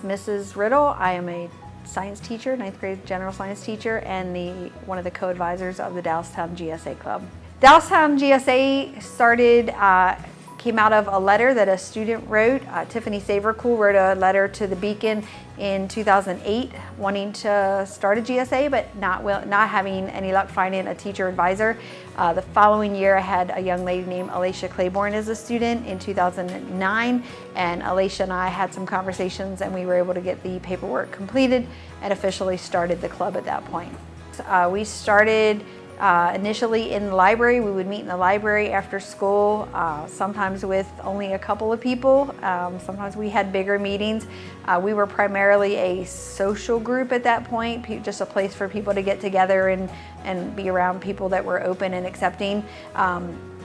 Mrs. Riddle. I am a science teacher, 9th grade general science teacher, and one of the co-advisors of the Dallastown GSA Club. Dallastown GSA came out of a letter that a student wrote. Tiffany Savercool wrote a letter to the Beacon in 2008 wanting to start a GSA, but not having any luck finding a teacher advisor. The following year I had a young lady named Alicia Claiborne as a student in 2009, and Alicia and I had some conversations and we were able to get the paperwork completed and officially started the club at that point. We started initially in the library. We would meet in the library after school, sometimes with only a couple of people. Sometimes we had bigger meetings. We were primarily a social group at that point, just a place for people to get together and be around people that were open and accepting.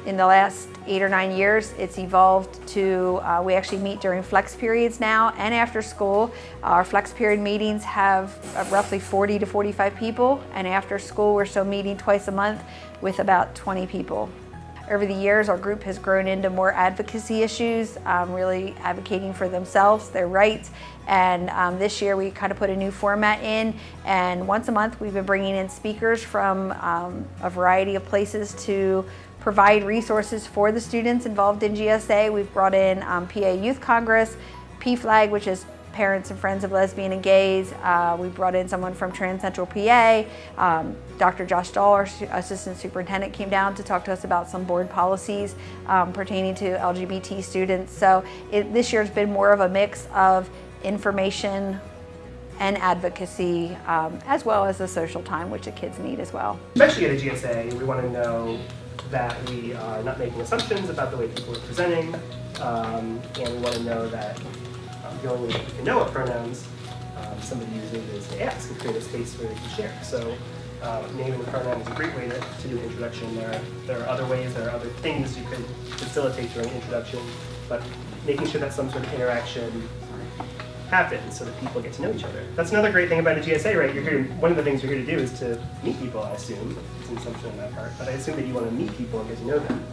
In the last 8 or 9 years, it's evolved to, we actually meet during flex periods now and after school. Our flex period meetings have roughly 40 to 45 people, and after school we're still meeting twice a month with about 20 people. Over the years, our group has grown into more advocacy issues, really advocating for themselves, their rights, and this year we kind of put a new format in, and once a month we've been bringing in speakers from a variety of places to provide resources for the students involved in GSA. We've brought in PA Youth Congress, PFLAG, which is Parents and Friends of Lesbian and Gays. We brought in someone from Trans Central PA. Dr. Josh Dahl, our assistant superintendent, came down to talk to us about some board policies pertaining to LGBT students. So this year's been more of a mix of information and advocacy, as well as the social time, which the kids need as well. Especially at a GSA, we want to know that we are not making assumptions about the way people are presenting, and we want to know that the only way that we can know what pronouns somebody uses is to ask and create a space where they can share. So naming the pronoun is a great way to do an introduction. There are other ways, there are other things you could facilitate during an introduction, but making sure that some sort of interaction happens so that people get to know each other. That's another great thing about a GSA, right? One of the things you're here to do is to meet people, I assume. It's an assumption on that part, but I assume that you want to meet people and get to know them.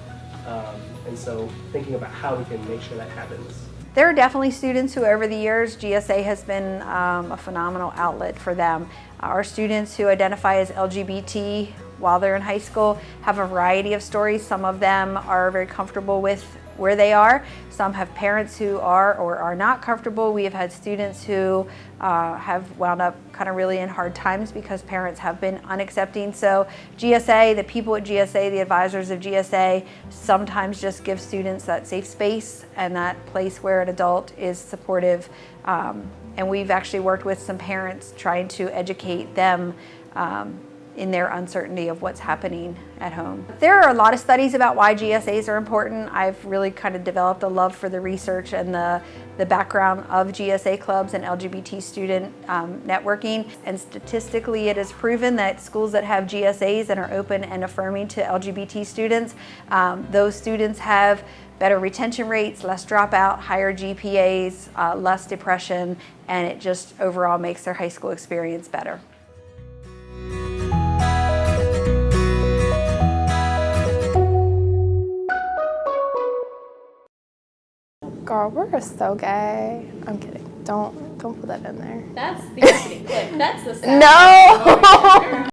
And so thinking about how we can make sure that happens. There are definitely students who over the years, GSA has been a phenomenal outlet for them. Our students who identify as LGBT while they're in high school have a variety of stories. Some of them are very comfortable with where they are. Some have parents who are or are not comfortable. We have had students who have wound up kind of really in hard times because parents have been unaccepting. So GSA, the people at GSA, the advisors of GSA, sometimes just give students that safe space and that place where an adult is supportive. And we've actually worked with some parents trying to educate them in their uncertainty of what's happening at home. There are a lot of studies about why GSAs are important. I've really kind of developed a love for the research and the background of GSA clubs and LGBT student networking. And statistically, it is proven that schools that have GSAs and are open and affirming to LGBT students, those students have better retention rates, less dropout, higher GPAs, less depression, and it just overall makes their high school experience better. Girl, we're so gay. I'm kidding. Don't put that in there. That's the opening clip. That's the sound. No!